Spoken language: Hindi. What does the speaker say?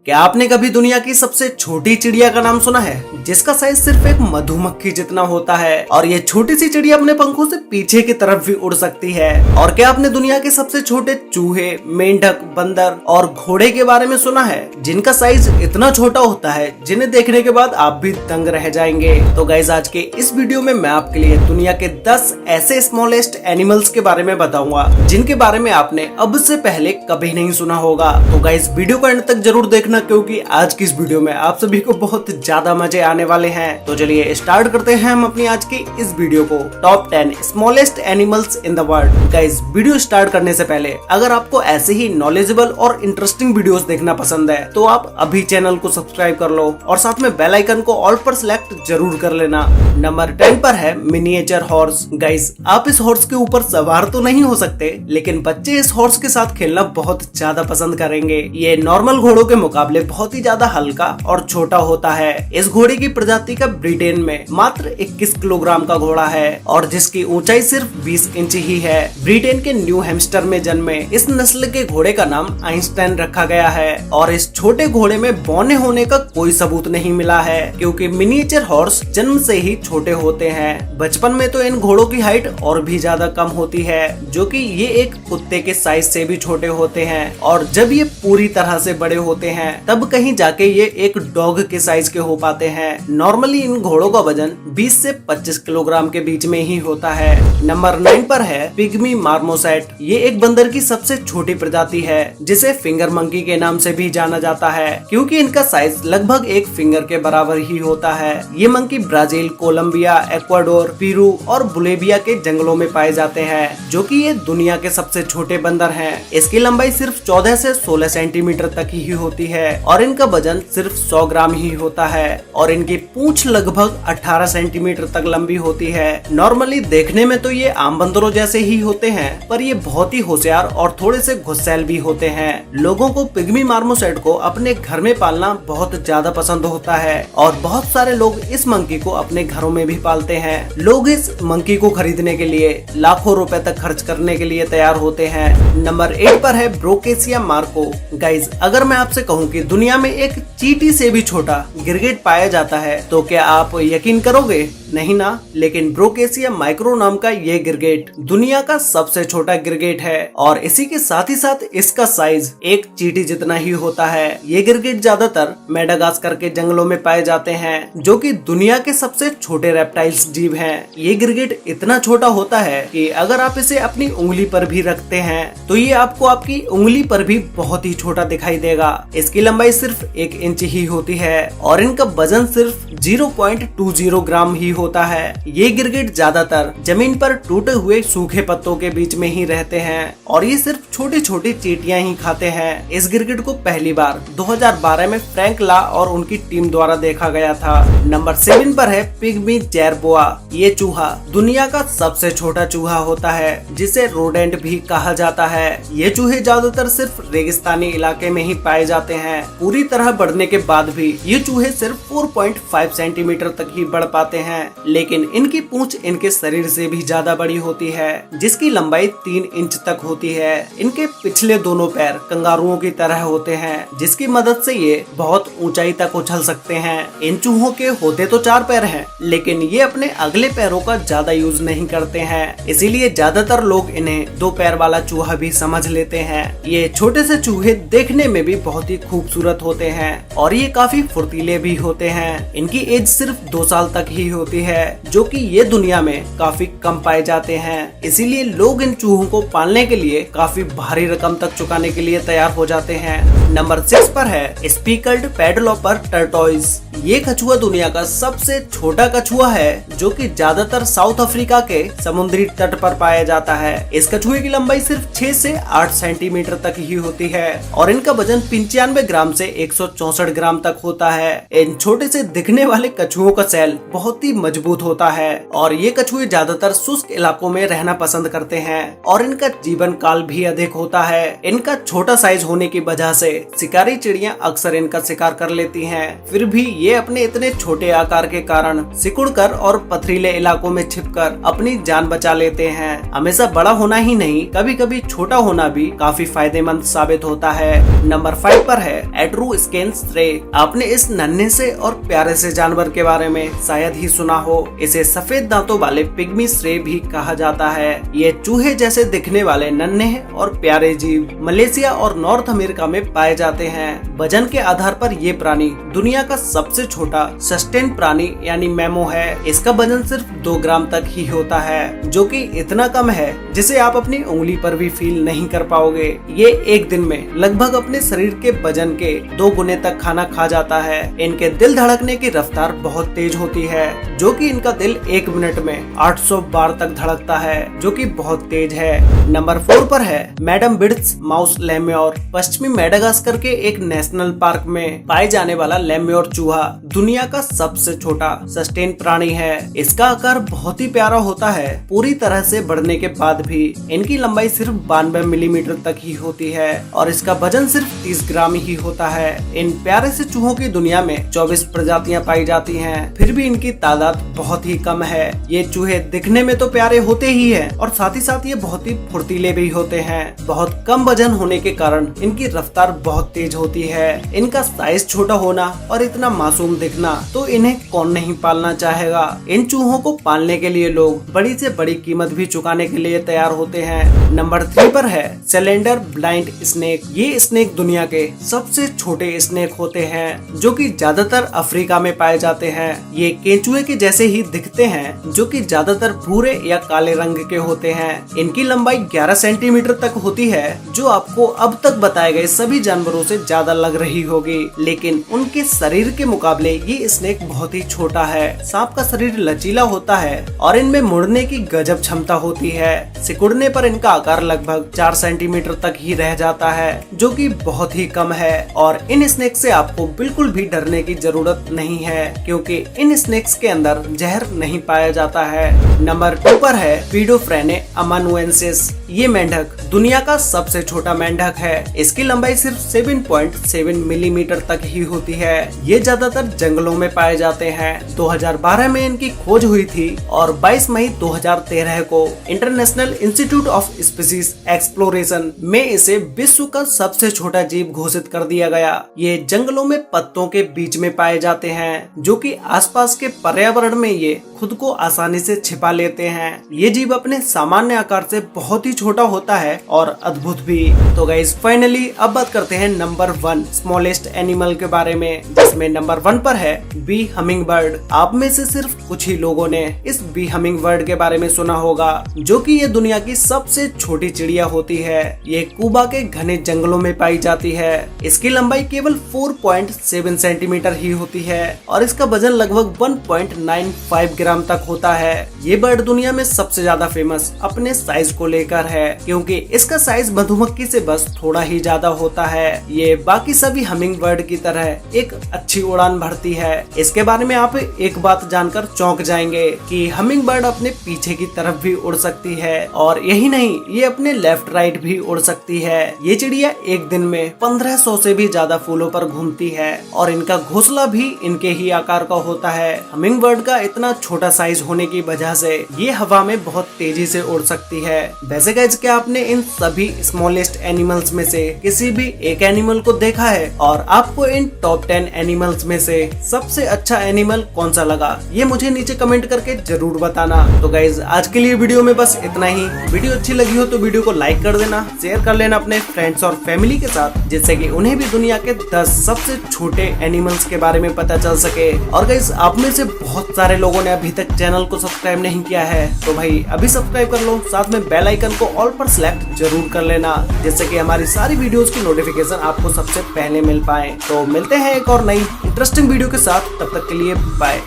क्या आपने कभी दुनिया की सबसे छोटी चिड़िया का नाम सुना है, जिसका साइज सिर्फ एक मधुमक्खी जितना होता है और ये छोटी सी चिड़िया अपने पंखों से पीछे की तरफ भी उड़ सकती है। और क्या आपने दुनिया के सबसे छोटे चूहे, मेंढक, बंदर और घोड़े के बारे में सुना है, जिनका साइज इतना छोटा होता है जिन्हें देखने के बाद आप भी दंग रह जाएंगे। तो गाइज, आज के इस वीडियो में मैं आपके लिए दुनिया के 10 ऐसे स्मॉलेस्ट एनिमल्स के बारे में बताऊंगा जिनके बारे में आपने अब से पहले कभी नहीं सुना होगा। तो गाइज, वीडियो को एंड तक जरूर देखना, क्योंकि आज की इस वीडियो में आप सभी को बहुत ज्यादा मजे आने वाले हैं। तो चलिए स्टार्ट करते हैं हम अपनी आज की इस वीडियो को, top 10 smallest animals in the world. Guys, video start करने से पहले अगर आपको ऐसे ही नॉलेजेबल और इंटरेस्टिंग वीडियोस देखना पसंद है तो आप अभी चैनल को सब्सक्राइब कर लो और साथ में बेल आइकन को ऑल पर सिलेक्ट जरूर कर लेना। नंबर 10 पर है मिनिएचर हॉर्स। गाइज, आप इस हॉर्स के ऊपर सवार तो नहीं हो सकते, लेकिन बच्चे इस हॉर्स के साथ खेलना बहुत ज्यादा पसंद करेंगे। ये नॉर्मल घोड़ों के मुकाबले बहुत ही ज्यादा हल्का और छोटा होता है। इस घोड़े की प्रजाति का ब्रिटेन में मात्र 21 किलोग्राम का घोड़ा है और जिसकी ऊंचाई सिर्फ 20 इंच ही है। ब्रिटेन के न्यू हैम्स्टर में जन्मे इस नस्ल के घोड़े का नाम आइंस्टाइन रखा गया है और इस छोटे घोड़े में बौने होने का कोई सबूत नहीं मिला है, क्योंकि मिनिएचर हॉर्स जन्म से ही छोटे होते हैं। बचपन में तो इन घोड़ों की हाइट और भी ज्यादा कम होती है, जो कि ये एक कुत्ते के साइज से भी छोटे होते हैं, और जब ये पूरी तरह से बड़े होते हैं तब कहीं जाके ये एक डॉग के साइज के हो पाते हैं। नॉर्मली इन घोड़ों का वजन 20 से 25 किलोग्राम के बीच में ही होता है। नंबर 9 पर है पिग्मी मार्मोसेट। ये एक बंदर की सबसे छोटी प्रजाति है, जिसे फिंगर मंकी के नाम से भी जाना जाता है, क्योंकि इनका साइज लगभग एक फिंगर के बराबर ही होता है। ये monkey Brazil, Colombia, Ecuador, Peru और बोलिविया के जंगलों में पाए जाते हैं, जो कि ये दुनिया के सबसे छोटे बंदर हैं। इसकी लंबाई सिर्फ 14 से 16 सेंटीमीटर तक ही होती है और इनका वजन सिर्फ 100 ग्राम ही होता है और इनकी पूंछ लगभग 18 सेंटीमीटर तक लंबी होती है। नॉर्मली देखने में तो ये आम बंदरों जैसे ही होते हैं, पर ये बहुत ही होशियार और थोड़े से गुस्सैल भी होते हैं। लोगों को पिग्मी मार्मोसेट को अपने घर में पालना बहुत ज्यादा पसंद होता है और बहुत सारे लोग इस मंकी को अपने घरों में भी पालते हैं। लोग इस मंकी को खरीदने के लिए लाखों रुपए तक खर्च करने के लिए तैयार होते हैं। नंबर 8 पर है ब्रोकेसिया मार्को। गाइज, अगर मैं आपसे कहूँ कि दुनिया में एक चींटी से भी छोटा गिरगिट पाया जाता है तो क्या आप यकीन करोगे? नहीं ना। लेकिन ब्रोकेसिया माइक्रो नाम का ये गिरगिट दुनिया का सबसे छोटा गिरगिट है और इसी के साथ ही साथ इसका साइज एक चींटी जितना ही होता है। ये गिरगिट ज्यादातर मेडागास्कर के जंगलों में पाए जाते हैं, जो कि दुनिया के सबसे छोटे रेप्टाइल्स जीव हैं। ये गिरगिट इतना छोटा होता है कि अगर आप इसे अपनी उंगली पर भी रखते हैं तो ये आपको आपकी उंगली पर भी बहुत ही छोटा दिखाई देगा। इसकी लंबाई सिर्फ 1 इंच ही होती है और इनका वजन सिर्फ 0.20 ग्राम ही होता है। ये गिरगिट ज्यादातर जमीन पर टूटे हुए सूखे पत्तों के बीच में ही रहते हैं और ये सिर्फ छोटी छोटी चींटियां ही खाते हैं। इस गिरगिट को पहली बार 2012 में फ्रैंक ला और उनकी टीम द्वारा देखा गया था। नंबर 7 पर है पिग्मी जेरबोआ। ये चूहा दुनिया का सबसे छोटा चूहा होता है, जिसे रोडेंट भी कहा जाता है। ये चूहे ज्यादातर सिर्फ रेगिस्तानी इलाके में ही पाए जाते हैं। पूरी तरह बढ़ने के बाद भी ये चूहे सिर्फ 4.5 सेंटीमीटर तक ही बढ़ पाते हैं, लेकिन इनकी पूंछ इनके शरीर से भी ज्यादा बड़ी होती है, जिसकी लंबाई 3 इंच तक होती है। इनके पिछले दोनों पैर कंगारुओं की तरह होते हैं, जिसकी मदद से ये बहुत ऊंचाई तक उछल सकते हैं। इन चूहों के होते तो 4 पैर हैं, लेकिन ये अपने अगले पैरों का ज्यादा यूज नहीं करते हैं, इसीलिए ज्यादातर लोग इन्हें 2 पैर वाला चूहा भी समझ लेते हैं। ये छोटे से चूहे देखने में भी बहुत ही खूबसूरत होते हैं और ये काफी फुर्तीले भी होते हैं। इनकी एज सिर्फ 2 साल तक ही होती है, जो कि ये दुनिया में काफी कम पाए जाते हैं। इसीलिए लोग इन चूहों को पालने के लिए काफी भारी रकम तक चुकाने के लिए तैयार हो जाते हैं। नंबर 6 पर है स्पीकल्ड पैडलोपर टर्टोइज। ये कछुआ दुनिया का सबसे छोटा कछुआ है, जो कि ज्यादातर साउथ अफ्रीका के समुद्री तट पर पाया जाता है। इस कछुए की लंबाई सिर्फ 6 से 8 सेंटीमीटर तक ही होती है और इनका वजन 95 ग्राम से 164 ग्राम तक होता है। इन छोटे से दिखने वाले कछुओं का सेल बहुत ही मजबूत होता है और ये कछुए ज्यादातर शुष्क इलाकों में रहना पसंद करते हैं और इनका जीवन काल भी अधिक होता है। इनका छोटा साइज होने की वजह से शिकारी चिड़ियां अक्सर इनका शिकार कर लेती हैं। फिर भी ये अपने इतने छोटे आकार के कारण सिकुड़कर और पथरीले इलाकों में छिपकर अपनी जान बचा लेते हैं। हमेशा बड़ा होना ही नहीं, कभी कभी छोटा होना भी काफी फायदेमंद साबित होता है। नंबर 5 पर है एट्रूस्केन श्रे। आपने इस नन्हे से और प्यारे से जानवर के बारे में शायद ही सुना हो। इसे सफेद दांतों वाले पिग्मी श्रे भी कहा जाता है। ये चूहे जैसे दिखने वाले नन्हे और प्यारे जीव मलेशिया और नॉर्थ अमेरिका में पाए जाते हैं। वजन के आधार पर ये प्राणी दुनिया का सबसे छोटा सस्टेन प्राणी यानी मैमो है। इसका वजन सिर्फ 2 ग्राम तक ही होता है, जो कि इतना कम है जिसे आप अपनी उंगली पर भी फील नहीं कर पाओगे। ये एक दिन में लगभग अपने शरीर के वजन के 2 गुने तक खाना खा जाता है। इनके दिल धड़कने की रफ्तार बहुत तेज होती है, जो कि इनका दिल 1 मिनट में 800 बार तक धड़कता है, जो कि बहुत तेज है। नंबर 4 पर है मैडम बिड्स माउस लेम्योर। पश्चिमी मेडागास्कर के एक नेशनल पार्क में पाए जाने वाला लेम्योर चूहा दुनिया का सबसे छोटा सस्टेन प्राणी है। इसका आकार बहुत ही प्यारा होता है। पूरी तरह से बढ़ने के बाद भी इनकी लंबाई सिर्फ 92 मिलीमीटर तक ही होती है और इसका वजन सिर्फ 30 ग्राम ही होता है। इन प्यारे से चूहों की दुनिया में 24 प्रजातियां पाई जाती हैं, फिर भी इनकी तादाद बहुत ही कम है। ये चूहे दिखने में तो प्यारे होते ही हैं और साथ ही साथ ये बहुत ही फुर्तीले भी होते हैं। बहुत कम वजन होने के कारण इनकी रफ्तार बहुत तेज होती है। इनका साइज छोटा होना और इतना मासूम दिखना, तो इन्हें कौन नहीं पालना चाहेगा। इन चूहों को पालने के लिए लोग बड़ी से बड़ी कीमत भी चुकाने के लिए तैयार होते हैं। नंबर 3 पर है सिलेंडर ब्लाइंड स्नेक। ये स्नेक दुनिया के सबसे छोटे स्नेक होते हैं, जो कि ज्यादातर अफ्रीका में पाए जाते हैं। ये केंचुए के जैसे ही दिखते हैं, जो कि ज्यादातर भूरे या काले रंग के होते हैं। इनकी लंबाई 11 सेंटीमीटर तक होती है, जो आपको अब तक बताए गए सभी जानवरों से ज्यादा लग रही होगी, लेकिन उनके शरीर के मुकाबले ये स्नेक बहुत ही छोटा है। सांप का शरीर लचीला होता है और इनमें मुड़ने की गजब क्षमता होती है। सिकुड़ने पर इनका आकार लगभग 4 सेंटीमीटर तक ही रह जाता है, जो कि बहुत ही कम है। और इन स्नेक से आपको बिल्कुल भी डरने की जरूरत नहीं है, क्योंकि इन स्नेक्स के अंदर जहर नहीं पाया जाता है। नंबर 2 पर है पीडोफ्रेने अमानुएंसिस। ये मेंढक दुनिया का सबसे छोटा मेंढक है। इसकी लंबाई सिर्फ 7.7 मिलीमीटर तक ही होती है। ये ज्यादातर जंगलों में पाए जाते हैं। 2012 में इनकी खोज हुई थी और 22 मई 2013 को international institute of species exploration में इसे विश्व का सबसे छोटा जीव घोषित कर दिया गया। ये जंगलों में पत्तों के बीच में पाए जाते हैं, जो कि आसपास के पर्यावरण में ये खुद को आसानी से छिपा लेते हैं। ये जीव अपने सामान्य आकार से बहुत ही छोटा होता है और अद्भुत भी। तो गाइस फाइनली अब बात करते हैं नंबर 1 स्मॉलेस्ट एनिमल के बारे में, जिसमें नंबर 1 पर है बी हमिंग बर्ड। आप में से सिर्फ कुछ ही लोगों ने इस बी हमिंग बर्ड के बारे में सुना होगा, जो कि ये दुनिया की सबसे छोटी चिड़िया होती है। ये क्यूबा के घने जंगलों में पाई जाती है। इसकी लंबाई केवल 4.7 सेंटीमीटर ही होती है और इसका वजन लगभग 1.95 ग्राम तक होता है। ये बर्ड दुनिया में सबसे ज्यादा फेमस अपने साइज को लेकर है, क्योंकि इसका साइज मधुमक्खी से बस थोड़ा ही ज्यादा होता है। ये बाकी सभी हमिंग बर्ड की तरह एक अच्छी उड़ान भरती है। इसके बारे में आप एक बात जानकर चौंक जाएंगे कि हमिंग बर्ड अपने पीछे की तरफ भी उड़ सकती है, और यही नहीं, ये अपने लेफ्ट राइट भी उड़ सकती है। ये चिड़िया एक दिन में 1500 से भी ज्यादा फूलों पर घूमती है और इनका घोंसला भी इनके ही आकार का होता है। हमिंग बर्ड का इतना छोटा साइज होने की वजह से ये हवा में बहुत तेजी से उड़ सकती है। वैसे गाइस, क्या आपने इन सभी स्मॉलेस्ट एनिमल्स में से किसी भी एक एनिमल को देखा है, और आपको इन टॉप 10 एनिमल्स में से सबसे अच्छा एनिमल कौन सा लगा, ये मुझे नीचे कमेंट करके जरूर बताना। तो गाइस, आज के लिए वीडियो में बस इतना ही। वीडियो अच्छी लगी हो तो वीडियो को लाइक कर देना, शेयर कर लेना अपने फ्रेंड्स और फैमिली के साथ, जिससे कि उन्हें भी दुनिया के 10 सबसे छोटे एनिमल्स के बारे में पता चल सके। और गाइस, आप में से बहुत सारे लोगों ने अभी तक चैनल को सब्सक्राइब नहीं किया है, तो भाई अभी सब्सक्राइब कर लो, साथ में बेल आइकन को ऑल पर सिलेक्ट जरूर कर लेना, जिससे कि हमारी सारी वीडियोस की नोटिफिकेशन आपको सबसे पहले मिल पाए। तो मिलते हैं एक और नई इंटरेस्टिंग वीडियो के साथ, तब तक के लिए बाय।